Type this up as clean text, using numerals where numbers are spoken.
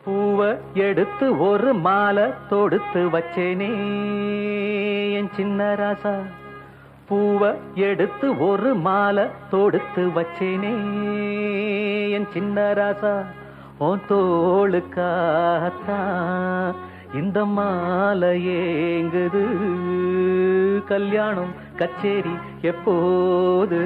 பூவ எடுத்து ஒரு மாலை தொடுத்து வச்சேனே என் சின்ன ராசா. பூவ எடுத்து ஒரு மாலை தொடுத்து வச்சேனே என் சின்ன ராசா. உன் தோளுக்காத்தான் இந்த மாலை ஏங்குது. கல்யாணம் கச்சேரி எப்போது?